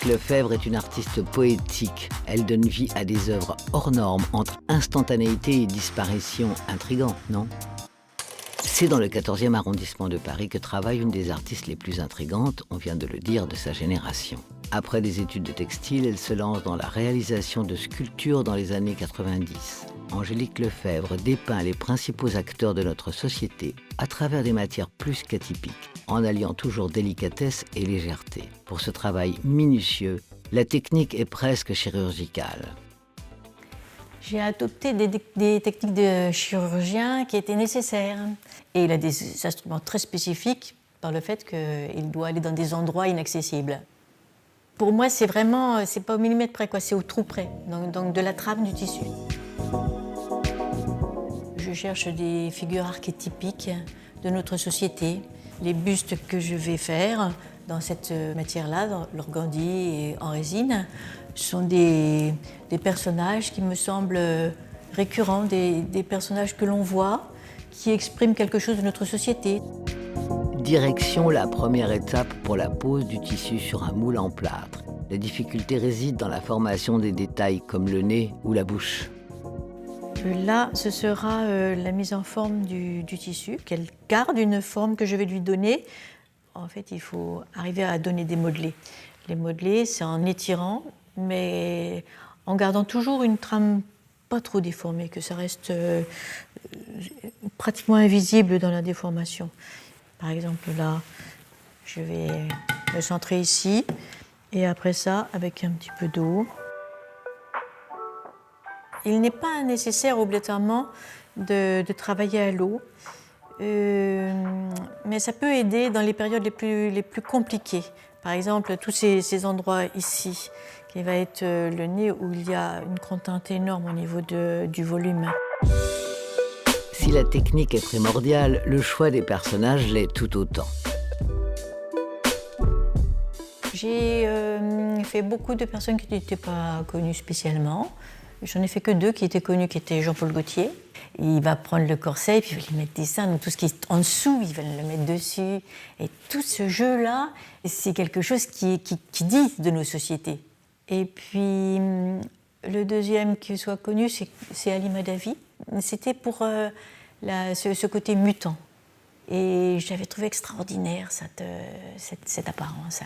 Angélique Lefebvre est une artiste poétique. Elle donne vie à des œuvres hors normes, entre instantanéité et disparition. Intrigant, non ? C'est dans le 14e arrondissement de Paris que travaille une des artistes les plus intrigantes, on vient de le dire, de sa génération. Après des études de textile, elle se lance dans la réalisation de sculptures dans les années 90. Angélique Lefebvre dépeint les principaux acteurs de notre société à travers des matières plus qu'atypiques, en alliant toujours délicatesse et légèreté. Pour ce travail minutieux, la technique est presque chirurgicale. J'ai adopté des techniques de chirurgien qui étaient nécessaires. Et il a des instruments très spécifiques par le fait qu'il doit aller dans des endroits inaccessibles. Pour moi, c'est pas au millimètre près, quoi, c'est au trou près, donc de la trame du tissu. Je cherche des figures archétypiques de notre société. Les bustes que je vais faire dans cette matière-là, dans l'organdie et en résine, sont des personnages qui me semblent récurrents, des personnages que l'on voit, qui expriment quelque chose de notre société. Direction la première étape pour la pose du tissu sur un moule en plâtre. La difficulté réside dans la formation des détails comme le nez ou la bouche. Là, ce sera la mise en forme du tissu, qu'elle garde une forme que je vais lui donner. En fait, il faut arriver à donner des modelés. Les modelés, c'est en étirant, mais en gardant toujours une trame pas trop déformée, que ça reste pratiquement invisible dans la déformation. Par exemple, là, je vais me centrer ici, et après ça, avec un petit peu d'eau. Il n'est pas nécessaire obligatoirement de travailler à l'eau, mais ça peut aider dans les périodes les plus compliquées. Par exemple, tous ces endroits ici, qui va être le nez où il y a une contrainte énorme au niveau du volume. Si la technique est primordiale, le choix des personnages l'est tout autant. J'ai fait beaucoup de personnes qui n'étaient pas connues spécialement. J'en ai fait que 2 qui étaient connus, qui étaient Jean-Paul Gaultier. Il va prendre le corset et puis il va lui mettre des seins, donc tout ce qui est en dessous, il va le mettre dessus. Et tout ce jeu-là, c'est quelque chose qui dit de nos sociétés. Et puis, le deuxième qui soit connu, c'est Ali Madavi. C'était pour ce côté mutant. Et j'avais trouvé extraordinaire cette apparence.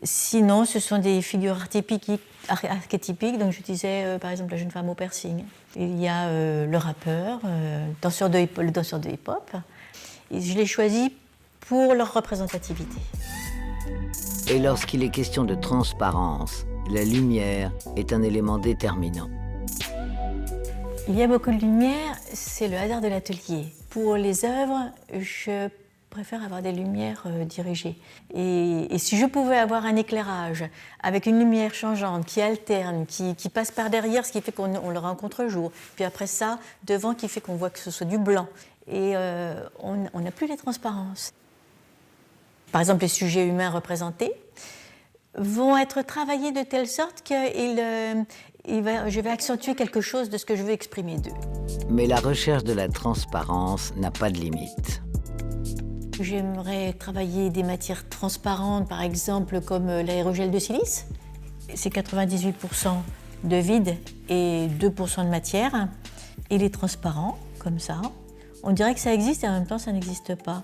Sinon, ce sont des figures archétypiques. Donc, je disais, par exemple, la jeune femme au piercing. Il y a le rappeur, le danseur de hip-hop. Et je l'ai choisi pour leur représentativité. Et lorsqu'il est question de transparence, la lumière est un élément déterminant. Il y a beaucoup de lumière, c'est le hasard de l'atelier. Pour les œuvres, je préfère avoir des lumières dirigées. Et si je pouvais avoir un éclairage avec une lumière changeante qui alterne, qui passe par derrière, ce qui fait qu'on le rencontre jour, puis après ça, devant, qui fait qu'on voit que ce soit du blanc. Et on n'a plus les transparences. Par exemple, les sujets humains représentés vont être travaillés de telle sorte que je vais accentuer quelque chose de ce que je veux exprimer d'eux. Mais la recherche de la transparence n'a pas de limite. J'aimerais travailler des matières transparentes, par exemple comme l'aérogel de silice. C'est 98% de vide et 2% de matière. Il est transparent, comme ça. On dirait que ça existe et en même temps, ça n'existe pas.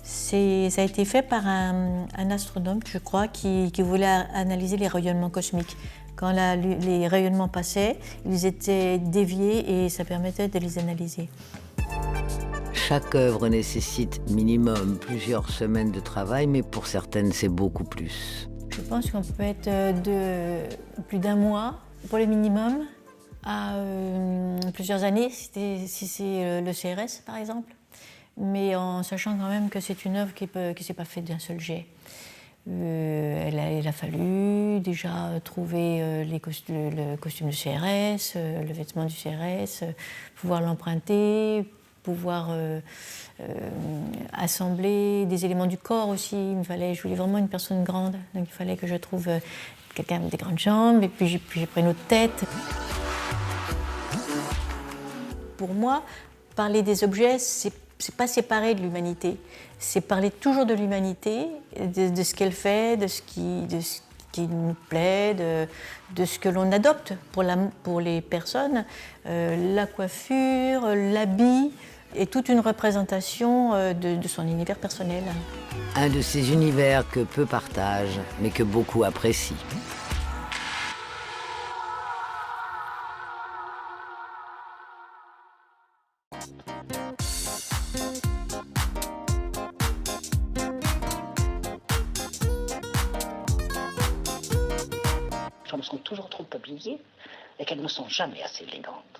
Ça a été fait par un astronome, je crois, qui voulait analyser les rayonnements cosmiques. Quand les rayonnements passaient, ils étaient déviés et ça permettait de les analyser. Chaque œuvre nécessite minimum plusieurs semaines de travail, mais pour certaines, c'est beaucoup plus. Je pense qu'on peut être de plus d'un mois pour le minimum à plusieurs années, si c'est le CRS, par exemple. Mais en sachant quand même que c'est une œuvre qui ne s'est pas faite d'un seul jet. Il a fallu déjà trouver le costume du CRS, le vêtement du CRS, pouvoir l'emprunter, pouvoir assembler des éléments du corps aussi. Je voulais vraiment une personne grande, donc il fallait que je trouve quelqu'un avec des grandes jambes, et puis j'ai pris une autre tête. Pour moi, parler des objets, c'est pas séparer de l'humanité, c'est parler toujours de l'humanité, de ce qu'elle fait, de ce qui nous plaît, de ce que l'on adopte pour les personnes. La coiffure, l'habit et toute une représentation de son univers personnel. Un de ces univers que peu partagent, mais que beaucoup apprécient. Les femmes sont toujours trop habillées et qu'elles ne sont jamais assez élégantes.